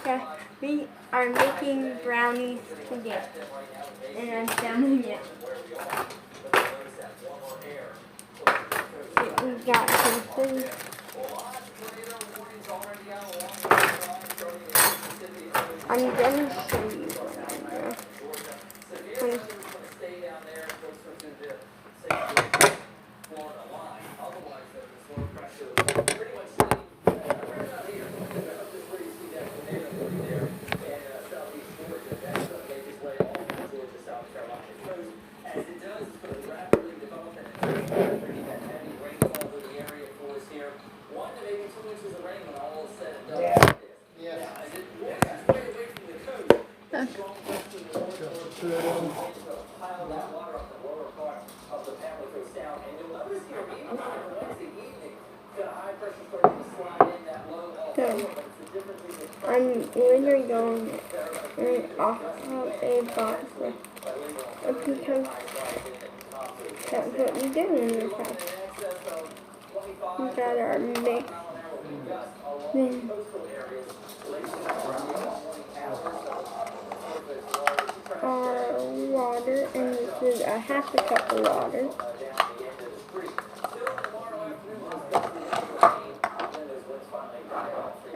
Yeah, we are making brownies today, and I'm filming it. We got some food. I'm gonna show you what I'm doing. So, I'm literally going off of a box because that's what we do in this house. We got our mix, then our water, and this is a half a cup of water.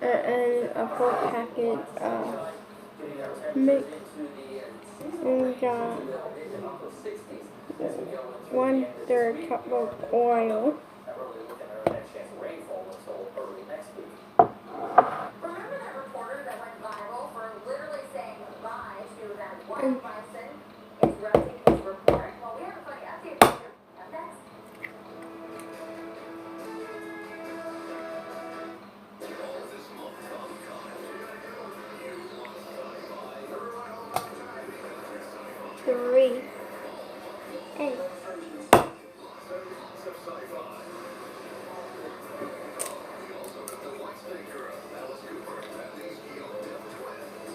And a full packet of mix. And we got 1/3 cup of oil. Three eggs.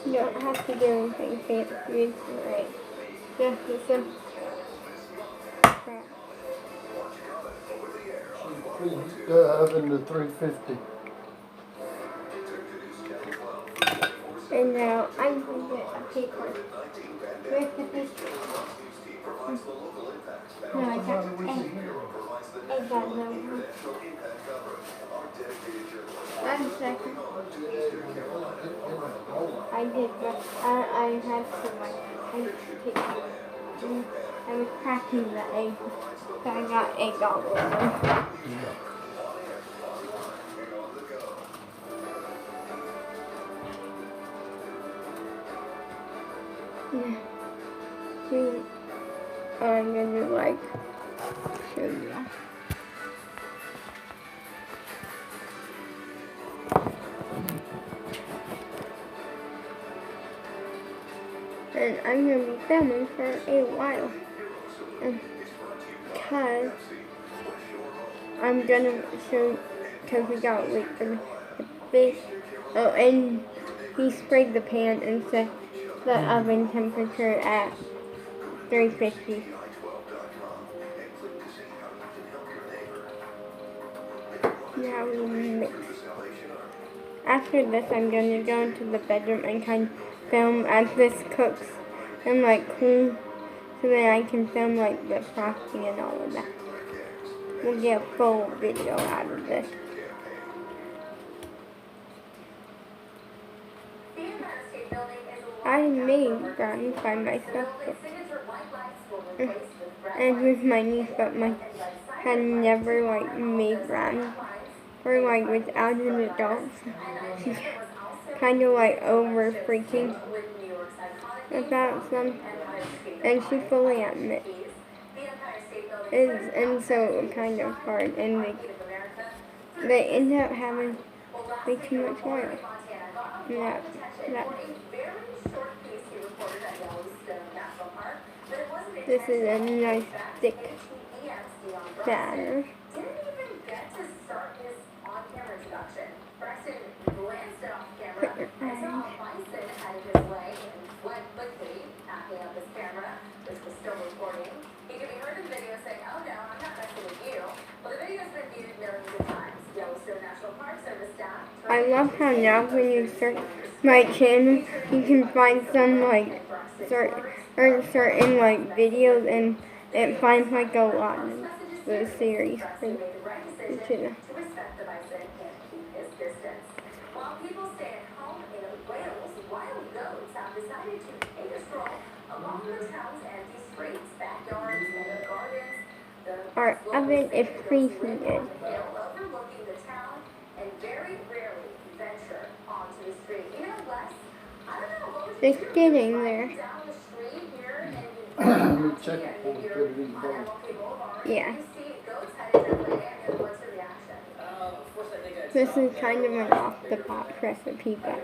You don't have to do anything fancy, right? Just the simple crap. Preheat the oven to 350. And now I'm going to get a paper. Where's the paper? No, I got egg. I got no one. 1 second. I did, but I had to take I was cracking the egg, so I got egg all over. Yeah. See, I'm gonna show you. And I'm gonna be filming for a while. Because I'm gonna show, because we got to wait for the fish. Oh, and he sprayed the pan and set the oven temperature at 350. Now we mix. After this, I'm gonna go into the bedroom and kind of film as this cooks and cool, so that I can film the frosting and all of that. We'll get a full video out of this. I made brownies by myself, and with my niece, but had never made brownies or without an adult. She's kind of over freaking about some, and she fully admits and so kind of hard, and they end up having way too much oil. Yeah. This is a nice thick batter. Put your hand. I love how now when you search my channel, you can find some like certain like videos, and it finds like a lot of the series for the channel. While people stay at home in Wales, wild goats have decided to take a stroll along the town's empty streets, backyards, and gardens. Our oven is preheated. Overlooking the town, and very rarely venture onto the street. I don't know, what would you do? It's getting there. Down the street here Let me check it before we put it in the bowl. Yeah. You see goats headed that way, and what's your reaction? This is kind of an off-the-box recipe, but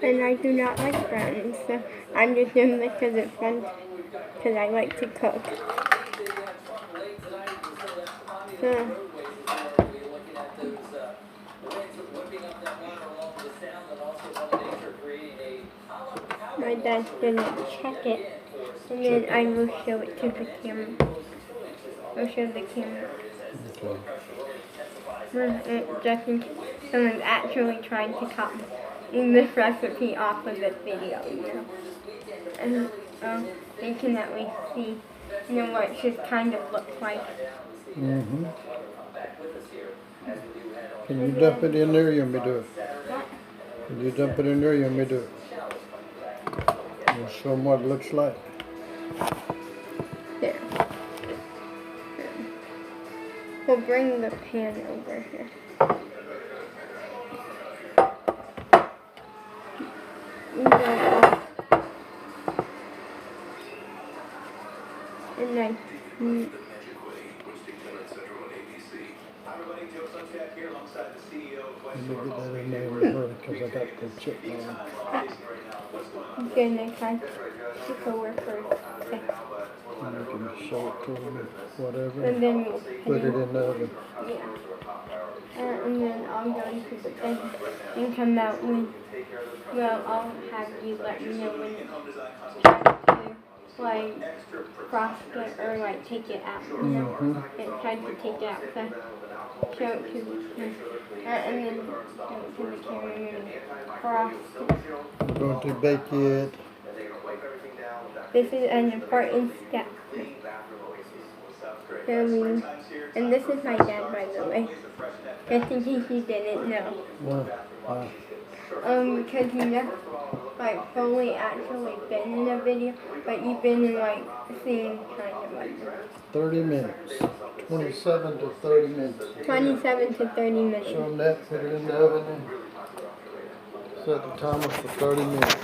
and I do not like brownies, so I'm just doing this because it's fun, because I like to cook. So, my dad's gonna check it, and then I will show it to the camera. I'll show the camera. Justin, someone's actually trying to copy this recipe off of this video, you know. And they can at least see, you know, what it just kind of looks like. Mm-hmm. Can you dump it in there or you want me to do it? What? Can you dump it in there or you want me to do it? We'll show them what it looks like. There. We'll bring the pan over here. And then, Let me get that in there with her because I got the chip on. I'm gonna kind of take over for a second. And you can show it to them or whatever. And then we'll Put it in the oven. Yeah. And then I'll go into the bed and come out when, well, I'll have you let me know when it's time to, like, frost it or, like, take it out, you know? Mm-hmm. It's time to take it out, so show it to the and then show it to the camera and frost it. We're going to bake it. This is an important step. And this is my dad, by the way. Just in case you didn't know. Wow. Because you never, like, fully actually been in a video, but you've been in, like, seeing kind of like 30 minutes. 27 to 30 minutes. 27 to 30 minutes. Show them that, put it in the oven and set the timer for 30 minutes.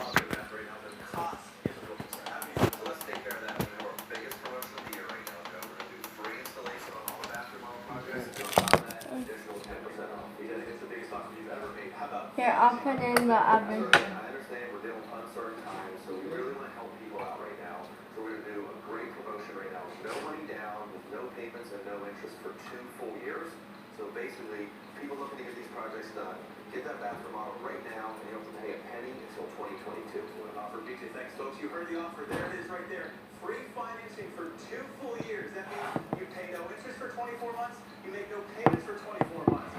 Here, I'll put it in the oven. I understand we're dealing with uncertain times, so we really want to help people out right now. So we're going to do a great promotion right now. No money down, with no payments and no interest for 2 full years. So basically, people looking to get these projects done, get that bathroom model right now, and you don't have to pay a penny until 2022. Offer DJ, thanks folks. You heard the offer. There it is right there. Free financing for 2 full years. That means you pay no interest for 24 months, you make no payments for 24 months.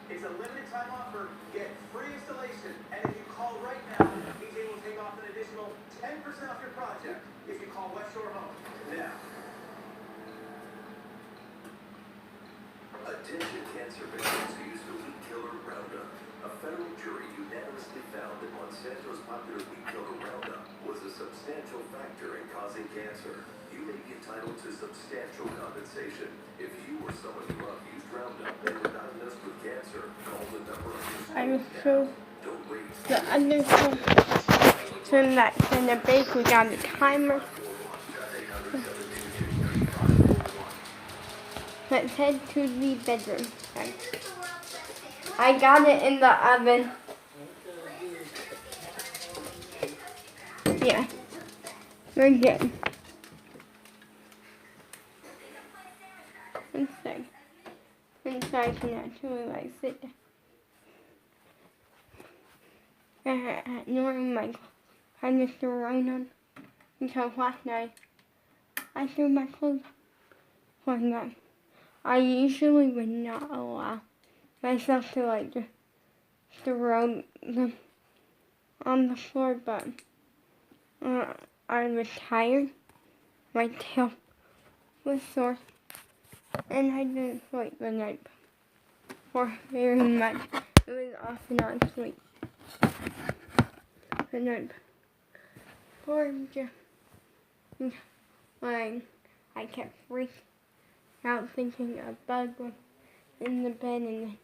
It's a limited time offer. Get free installation. And if you call right now, DJ will take off an additional 10% off your project if you call West Shore Home now. Attention cancer patients who use the weed killer Roundup. A federal jury unanimously found that Monsanto's popular weed killer Roundup was a substantial factor in causing cancer. You may be entitled to substantial compensation. If you or someone you love used Roundup and were diagnosed with cancer, call the number on your screen I'm now. sure Don't wait. the other thing, so that's in the bake, we got the timer. Let's head to the bedroom. I got it in the oven. Yeah, we're good. So I can actually like sit there. Ignoring my kind of thrown on until last night. I threw my clothes on that. I usually would not allow myself to like just throw them on the floor, but I was tired, my tail was sore, and I didn't sleep the night before very much. It was off and on sleep the night before, just like I kept freaking out thinking a bug was in the bed, and then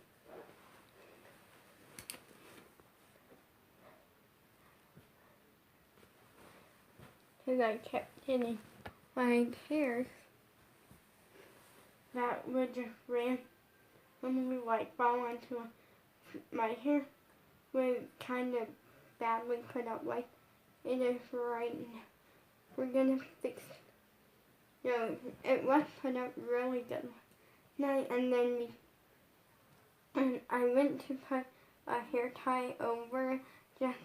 because I kept getting like hairs that would just randomly like fall into my hair would kind of badly put up like it is right now. We're gonna fix it was put up really good night, and then I went to put a hair tie over just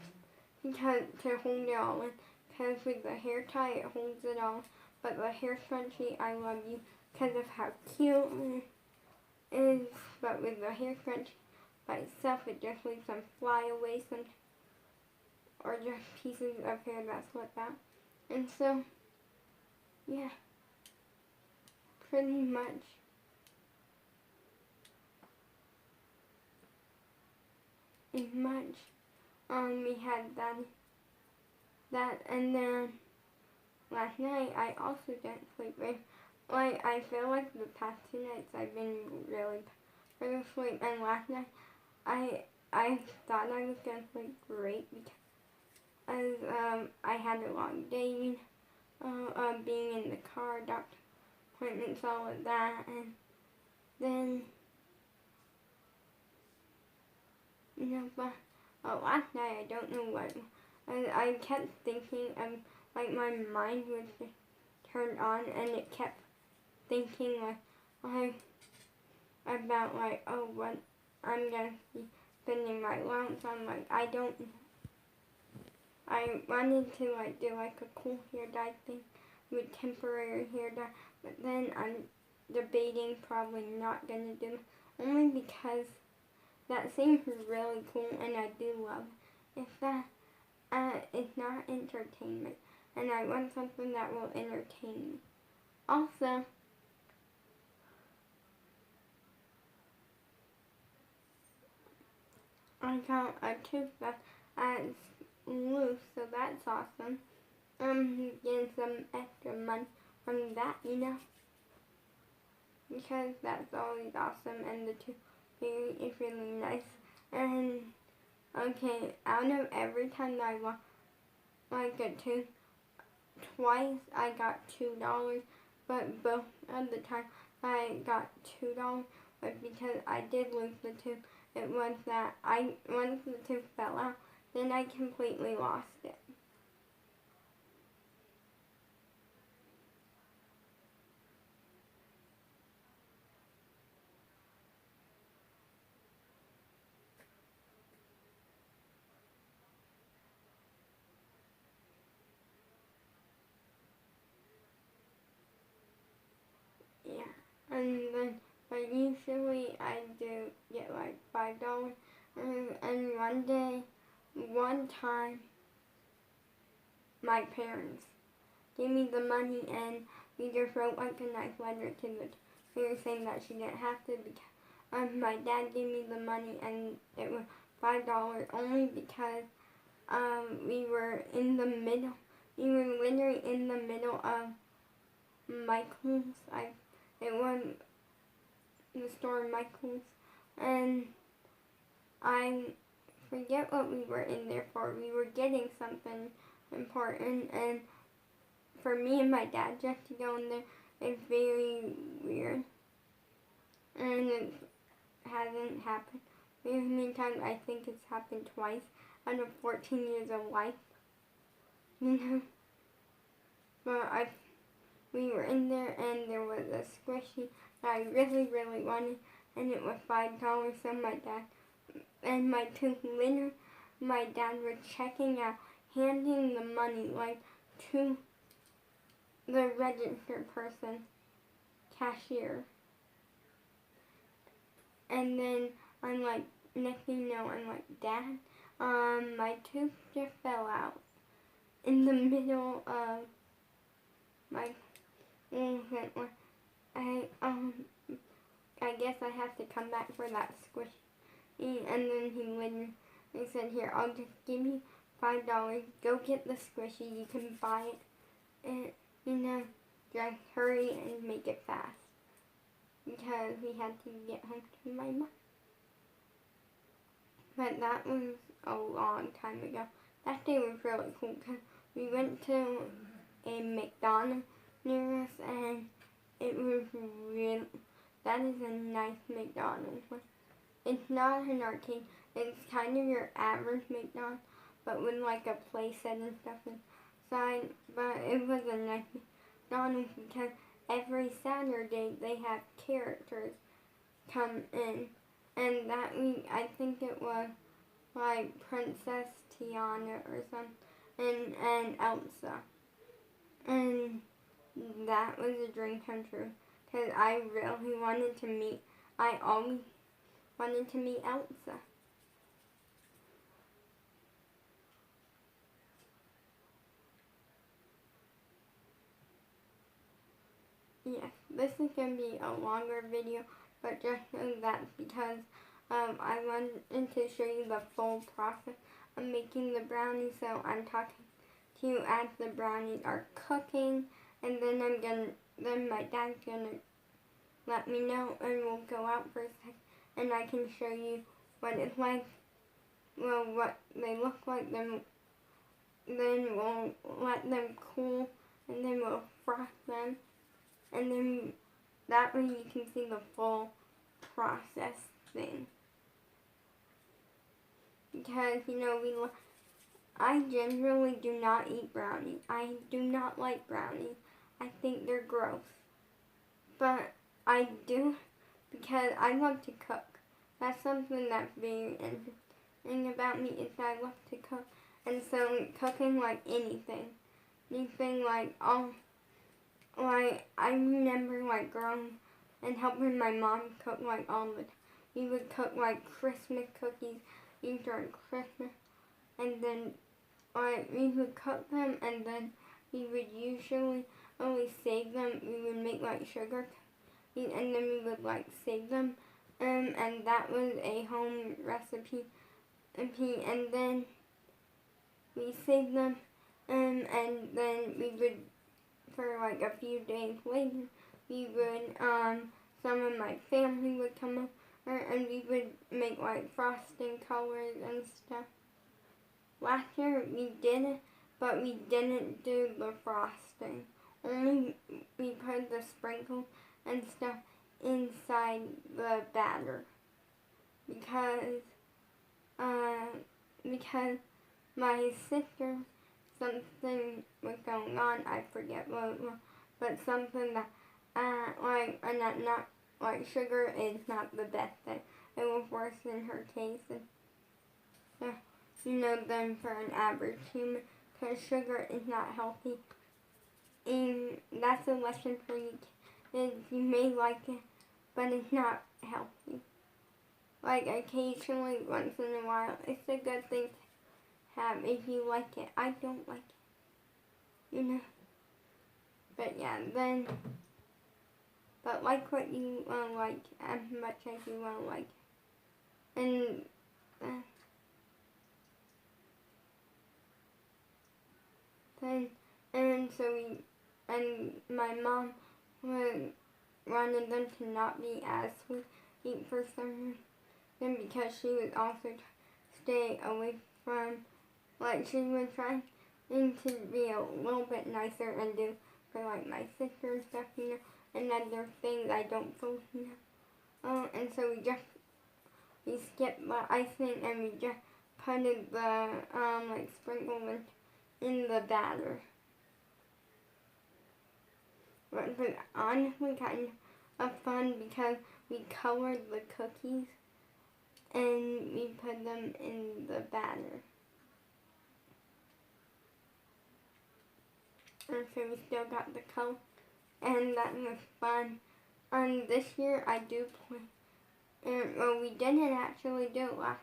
because to hold it all in. Because with the hair tie it holds it all, but the hair scrunchie I love you because of how cute it is. But with the hair scrunchie by itself, it just leaves some flyaways or just pieces of hair that slip out. And so, yeah, pretty much. We had that, and then last night I also didn't sleep very. Like I feel like the past 2 nights I've been really for the sleep, and last night I thought I was gonna sleep great because I had a long day, being in the car, doctor appointments, all of that, and then but last night I don't know what. I kept thinking, like my mind was just turned on, and it kept thinking like about like, oh, what I'm gonna be spending my allowance on. Like I wanted to like do like a cool hair dye thing with temporary hair dye, but then I'm debating probably not gonna do it, only because that seems really cool and I do love it. If that it's not entertainment, and I want something that will entertain me. Also, I got a toothbrush that's loose, so that's awesome. Getting some extra money from that, because that's always awesome, and the toothpaste is really nice. And okay, out of every time that I want like a tooth, twice I got $2, but both of the time I got $2 was because I did lose the tooth. It was that once the tooth fell out, then I completely lost it. Yeah, and then, but usually I do get like $5. And one time, my parents gave me the money, and we just wrote like a nice letter to the parents saying that she didn't have to, because my dad gave me the money, and it was $5 only because we were literally in the middle of Michael's. It was the store Michael's, and I forget what we were in there for. We were getting something important, and for me and my dad just to go in there is very weird, and it hasn't happened very many times. I think it's happened twice out of 14 years of life, But we were in there, and there was a squishy that I really, really wanted, and it was $5. So my dad and my two winners, my dad was checking out, handing the money like to the register person, cashier, and then I'm like, next thing you know, I'm like, Dad, my tooth just fell out in the middle of my, I guess I have to come back for that squish. And then he said, here, I'll just give you $5. Go get the squishy. You can buy it. And, just hurry and make it fast. Because we had to get home to my mom. But that was a long time ago. That day was really cool because we went to a McDonald's near us, and it was really, that is a nice McDonald's. It's not an arcade, it's kind of your average McDonald's, but with like a play set and stuff inside. But it was a nice McDonald's because every Saturday they have characters come in. And that week, I think it was like Princess Tiana or something, and Elsa. And that was a dream come true. Because I really wanted to meet, I always wanted to meet Elsa. Yes, this is going to be a longer video, but just know that's because I wanted to show you the full process of making the brownies. So I'm talking to you as the brownies are cooking, and then then my dad's gonna let me know, and we'll go out for a second, and I can show you what it's like. Well, what they look like. Then we'll let them cool, and then we'll frost them. And then that way you can see the full process thing. Because, I generally do not eat brownies. I do not like brownies. I think they're gross. But I do because I love to cook. That's something that's very interesting about me is that I love to cook. And so cooking like anything like I remember like growing and helping my mom cook like all the time. We would cook like Christmas cookies during Christmas, and then we would cook them, and then we would usually only save them. We would make like sugar cookies, and then we would like save them, and that was a home recipe. And then we saved them, and then we would, for like a few days later, we would, some of my family would come over and we would make like frosting colors and stuff. Last year we did it, but we didn't do the frosting. Only we put the sprinkles and stuff inside the batter. Because my sister, something was going on, I forget what it was, but something that, not like sugar is not the best thing. It was worse in her case, than for an average human, because sugar is not healthy. And that's a lesson for you kids. You may like it, but it's not healthy. Like occasionally, once in a while, it's a good thing to have if you like it. I don't like it, But yeah, but like what you like as much as you want to like. And my mom wanted them to not be as sweet for some reason, because she was also trying to stay away from, she was trying to be a little bit nicer and do for like my sister and stuff, and other things I don't fully know. And so we skipped the icing and we just put the sprinkles in the batter. But it was honestly kind of fun because we colored the cookies and we put them in the batter. And so we still got the color, and that was fun. This year I do plan And, well, we didn't actually do it last.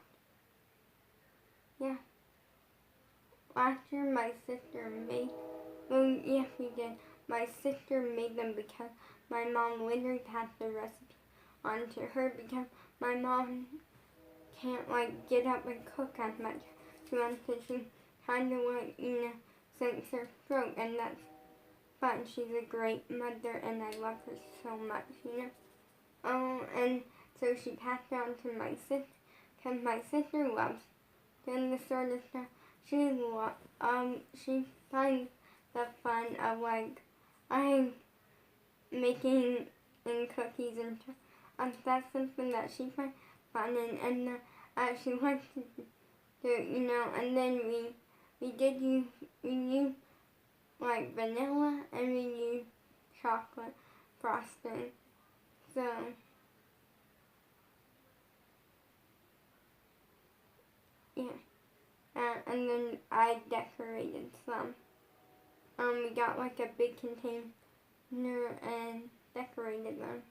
Yeah. Last year my sister made, well, yes we did. My sister made them because my mom literally passed the recipe on to her because my mom can't like get up and cook as much. She wants to, she kind of like, since her throat, and that's fine. She's a great mother and I love her so much. And so she passed it on to my sister because my sister loves doing this sort of stuff. She finds the fun of like, I'm making cookies and stuff. That's something that she finds fun and she likes to do, and then we use like vanilla and we use chocolate frosting. So, yeah. And then I decorated some. We got like a big container and decorated them.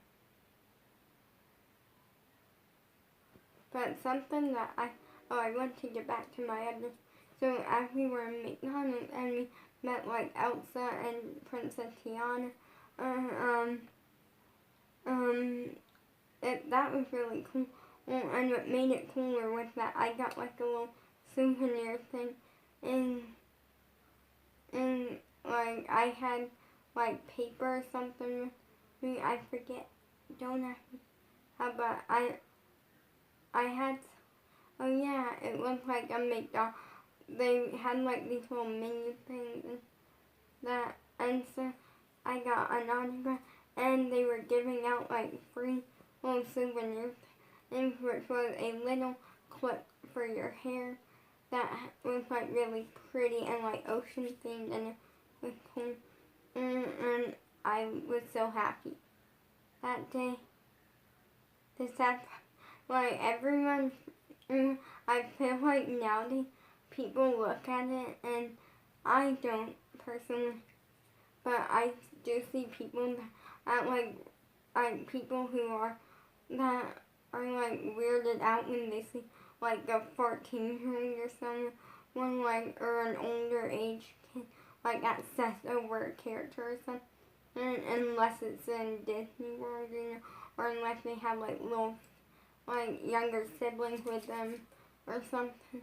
But something that I want to get back to my other. So as we were in McDonald's and we met like Elsa and Princess Tiana, that was really cool. And what made it cooler was that I got like a little souvenir thing, and like I had like paper or something with me. I forget. Don't ask me how, but I had. Oh yeah, it was like a McDonald's. They had like these little menu things and so I got an autograph, and they were giving out like free little souvenirs, and which was a little clip for your hair that was like really pretty and like ocean themed, and it was cool. And I was so happy that day. The sad part, like everyone, I feel like nowadays people look at it, and I don't personally, but I do see people that like people who are that are like weirded out when they see like a 14-year-old or someone like, or an older age kid like obsessed over a character or something, unless it's in Disney World, or unless they have like little like younger siblings with them or something.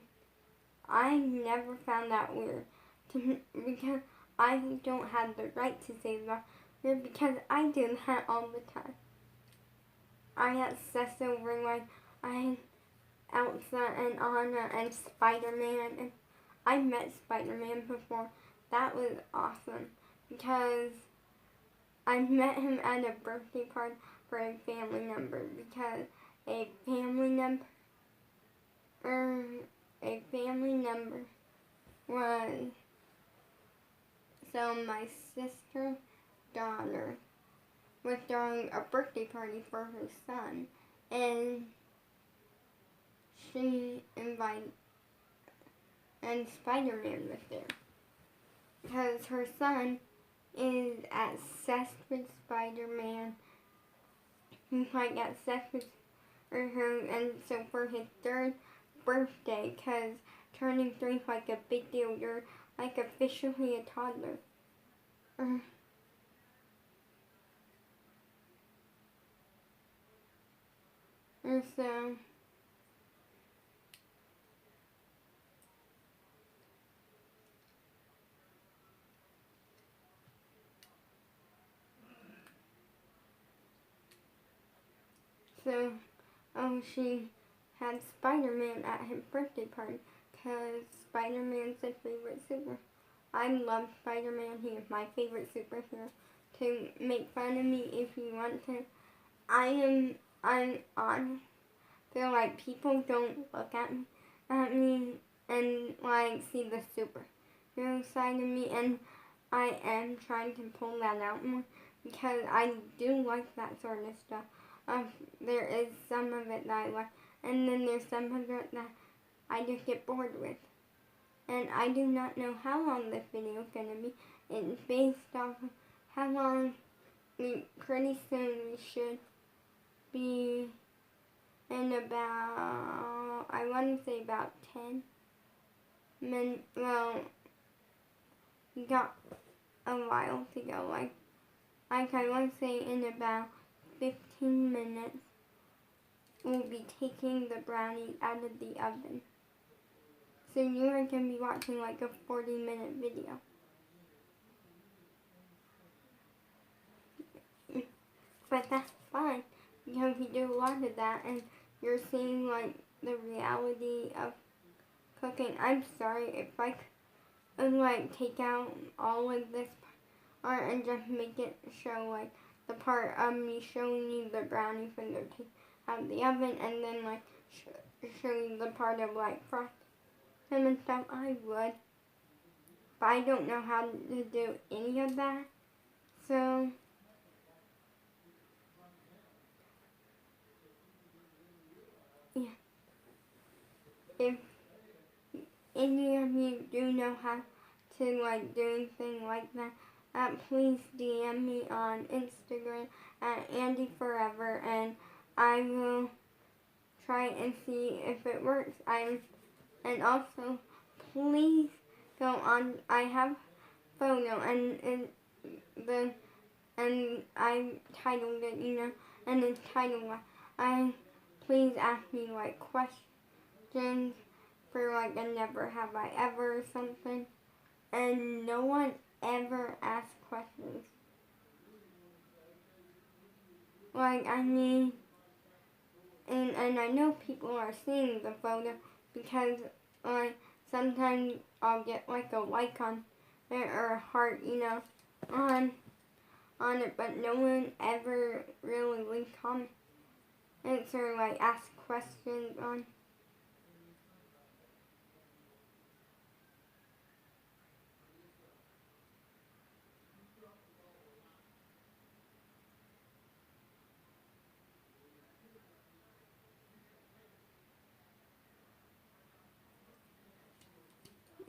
I never found that weird because I don't have the right to say that weird because I do that all the time. I obsess over like I Elsa and Anna and Spider-Man, and I met Spider-Man before. That was awesome because I met him at a birthday party for a family member because a family member was, so my sister's daughter was throwing a birthday party for her son, and she invited, and Spider-Man was there because her son is obsessed with Spider-Man. He's like obsessed with her, and so for his third birthday, because turning 3 is like a big deal, you're like officially a toddler. And so she had Spider-Man at his birthday party because Spider-Man's his favorite super. I love Spider-Man. He is my favorite superhero. To make fun of me if you want to. I'm honest. Feel like people don't look at me and like see the superhero side of me, and I am trying to pull that out more because I do like that sort of stuff. There is some of it that I like, and then there's some of it that I just get bored with. And I do not know how long this video is going to be. It's based off of how long pretty soon we should be in about, I want to say about 10 minutes. Well, we got a while to go. Like I want to say in about 15 minutes, we'll be taking the brownies out of the oven. So you are going to be watching like a 40-minute video. But that's fine, because we do a lot of that, and you're seeing like the reality of cooking. I'm sorry if I could like take out all of this part and just make it show like the part of me showing you the brownies when they're taken out of the oven, and then like show you the part of like frying them and stuff. I would, but I don't know how to do any of that, so yeah. If any of you do know how to like do anything like that, please DM me on Instagram at AndyForever, and I will try and see if it works. And also please go on. I have photo and I titled it, and it's titled I please ask me like questions for like a never have I ever or something, and no one ever asks questions. Like I mean, and I know people are seeing the photo because like sometimes I'll get like a like on it or a heart, on it, but no one ever really leaves comments or like asks questions on.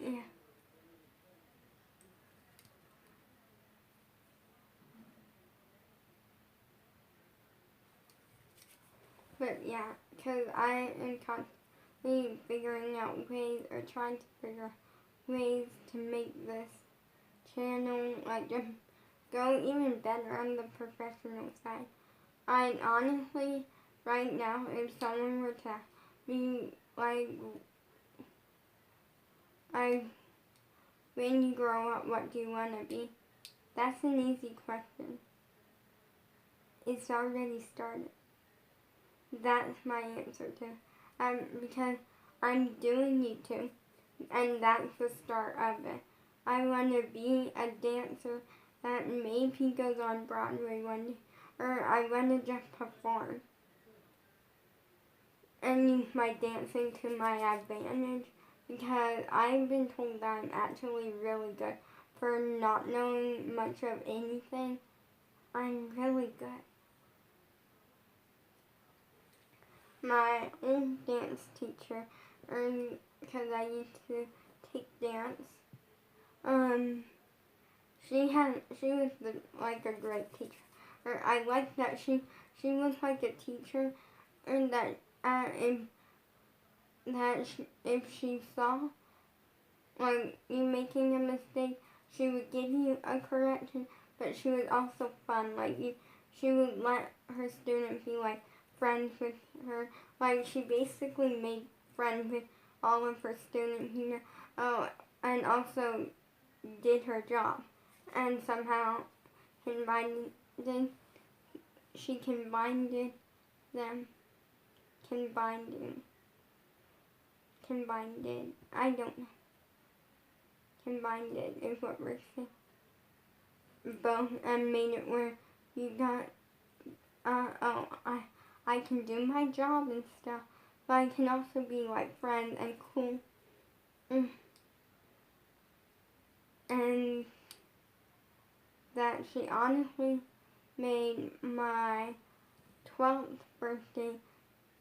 Yeah. But yeah, because I am constantly figuring out ways or trying to figure out ways to make this channel like just go even better on the professional side. I honestly, right now, if someone were to be like, when you grow up, what do you want to be? That's an easy question. It's already started. That's my answer to. Because I'm doing YouTube, and that's the start of it. I want to be a dancer that maybe goes on Broadway one day, or I want to just perform and use my dancing to my advantage, because I've been told that I'm actually really good for not knowing much of anything. I'm really good. My old dance teacher, because I used to take dance, she was like a great teacher. I like that she was like a teacher, and that if she saw like you making a mistake, she would give you a correction, but she was also fun. She would let her students be like friends with her. Like she basically made friends with all of her students, Oh, and also did her job, and somehow combined them. She combined them. Combined it. I don't know. Combined it is what we're saying. Both, and made it where you got, I can do my job and stuff, but I can also be like friends and cool. And that she honestly made my 12th birthday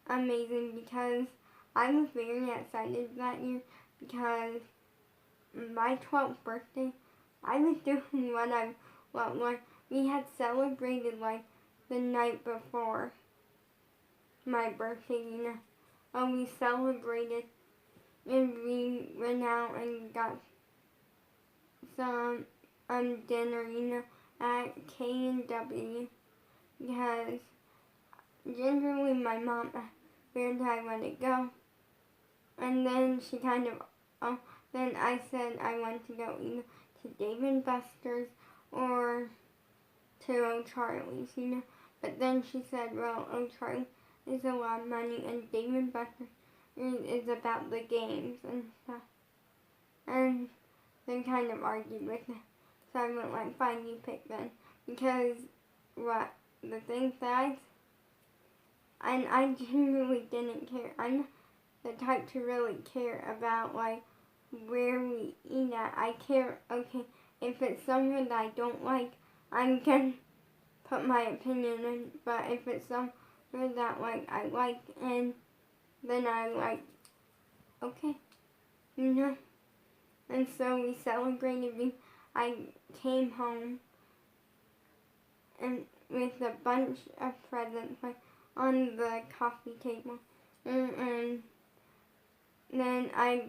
amazing, because I was very excited that year, because my 12th birthday, I was doing what we had celebrated like the night before, my birthday, we celebrated, and we went out and got some dinner, at K&W, because generally my mom asked where did I want to go, and then she kind of, then I said I want to go either to Dave and Buster's or to O'Charlie's, but then she said, well, O'Charlie is a lot of money, and Dave and Buster's is about the games and stuff, and they kind of argued with me. So I went like, fine, you pick then. Because the things that I genuinely didn't care. I'm not the type to really care about like where we eat at. I care, okay, if it's somewhere that I don't like, I'm gonna put my opinion in. But if it's somewhere that like I like, and then I like, okay, And so we celebrated. I came home and with a bunch of presents like on the coffee table, and then I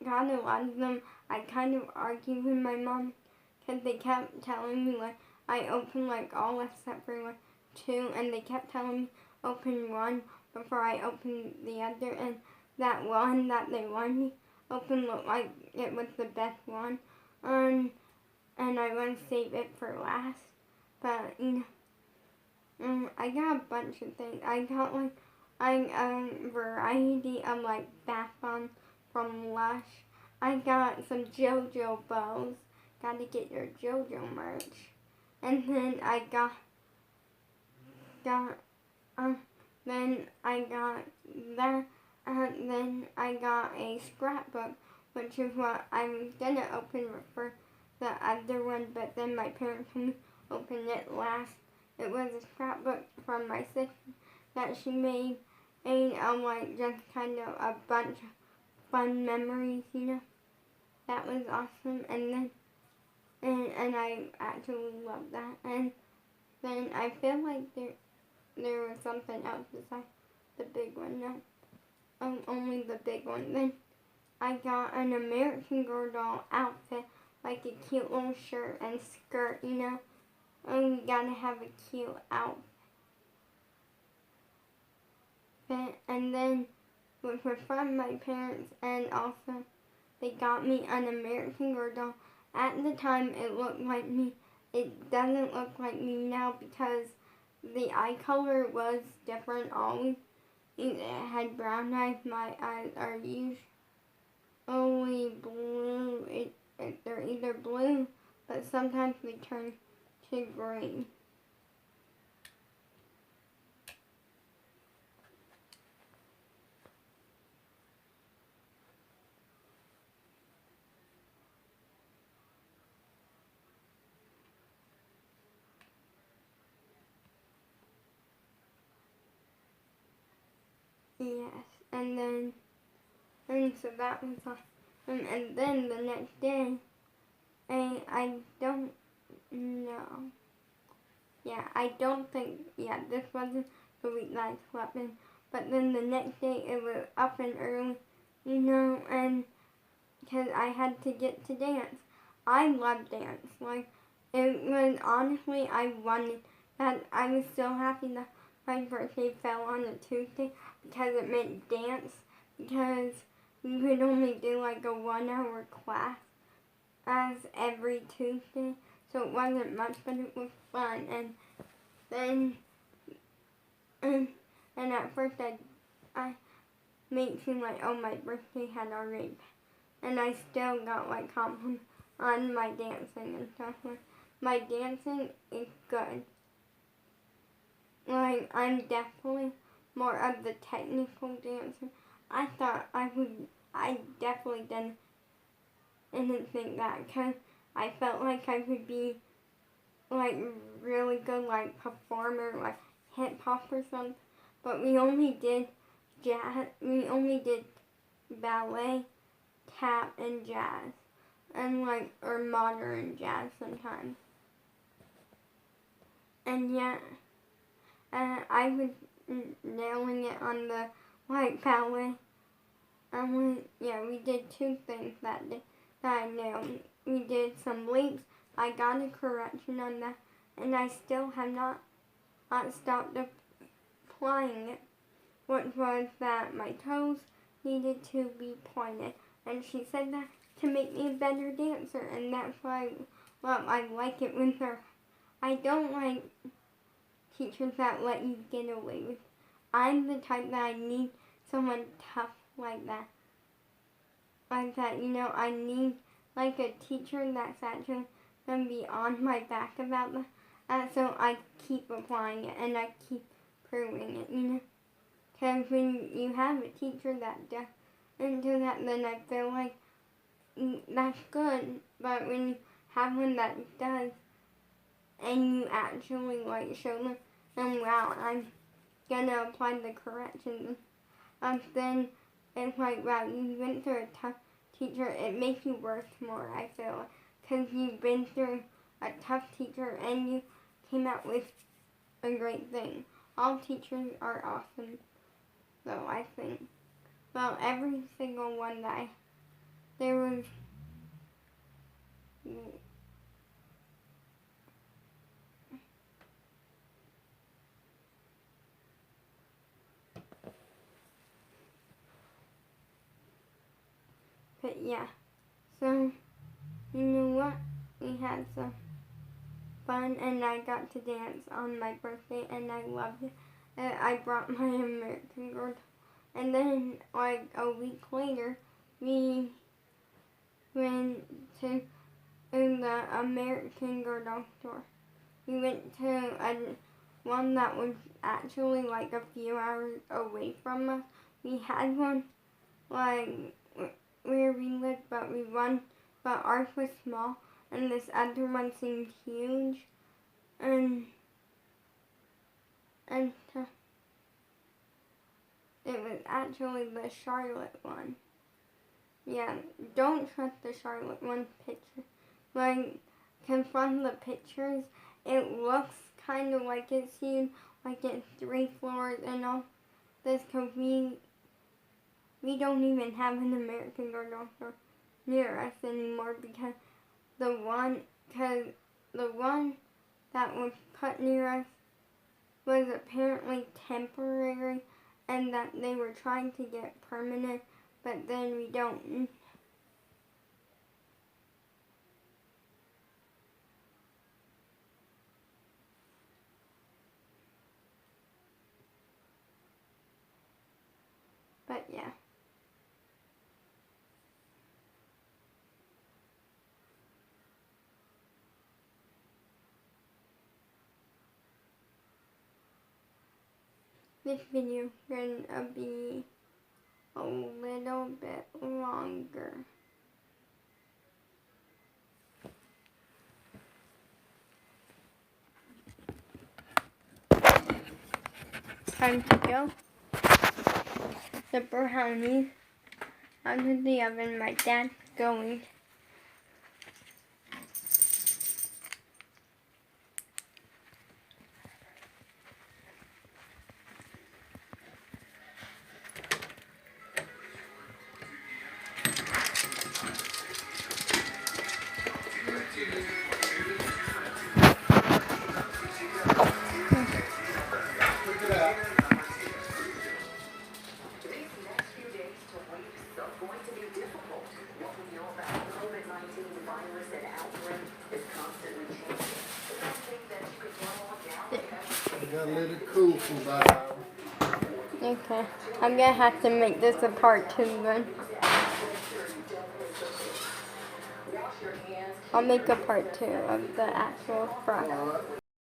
got a lot of them. I kind of argued with my mom because they kept telling me like I opened like all except for like 2, and they kept telling me open 1 before I opened the other, and that one that they wanted me open looked like it was the best one, and I want to save it for last. But I got a bunch of things. I got like a variety of like bath bombs from Lush. I got some JoJo bows. Gotta get your JoJo merch. And then I got then I got that. And then I got a scrapbook, which is what I was gonna open for the other one, but then my parents told me to open it last. It was a scrapbook from my sister that she made, and like just kind of a bunch of fun memories, That was awesome, and then and I actually love that. And then I feel like there was something else besides the big one. No. Only the big one. Then I got an American Girl doll outfit, like a cute little shirt and skirt, And you gotta have a cute outfit. And then, which was from my parents, and also they got me an American Girl doll. At the time, it looked like me. It doesn't look like me now because the eye color was different always. It had brown eyes. My eyes are usually blue. They're either blue, but sometimes they turn to green. Yes, and so that was awesome. And then the next day, I don't know. Yeah, I don't think, this wasn't the week that I slept in. But then the next day it was up and early, and because I had to get to dance. I love dance. Like, it was honestly, I wanted that. I was so happy that my birthday fell on a Tuesday because it meant dance. Because we would only do like a 1-hour class as every Tuesday. So it wasn't much, but it was fun. And then, and at first I made it seem like, oh, my birthday had already passed. And I still got like compliments on my dancing and stuff. My dancing is good. Like, I'm definitely more of the technical dancer. I thought I definitely didn't think that, because I felt like I could be like really good like performer, like hip hop or something. But we only did jazz. We only did ballet, tap, and jazz, and like or modern jazz sometimes. And yet, I was nailing it on the white palette. We did 2 things that day that I nailed. We did some leaps. I got a correction on that, and I still have not stopped applying it, which was that my toes needed to be pointed. And she said that to make me a better dancer, and that's why, I like it with her. I don't like teachers that let you get away with. I'm the type that I need someone tough like that. I need like a teacher that's actually gonna be on my back about that, so I keep applying it and I keep proving it, Because when you have a teacher that doesn't do that, then I feel like that's good. But when you have one that does, and you actually show them, wow, I'm gonna apply the corrections, then it's like, wow, you went through a tough teacher. It makes you work more, I feel, because you've been through a tough teacher and you came out with a great thing. All teachers are awesome, though, I think. Well, every single one there was but yeah, so you know what? We had some fun, and I got to dance on my birthday, and I loved it. I brought my American Girl, and then a week later, we went to the American Girl store. We went to one that was actually a few hours away from us. We had one where we lived, but ours was small, and this other one seemed huge, and it was actually the Charlotte one. Yeah, don't trust the Charlotte one picture. Cause from the pictures, it looks kind of like it's huge, like it's 3 floors and all this, cause we don't even have an American Girl store near us anymore, because the one that was put near us was apparently temporary, and that they were trying to get permanent, but then we don't. But yeah. This video is gonna be a little bit longer. Time to go. The brownies out of the oven. My dad's going. Got to let it cool for about an hour. Okay, I'm gonna have to make this a part 2 then. I'll make a part 2 of the actual frost.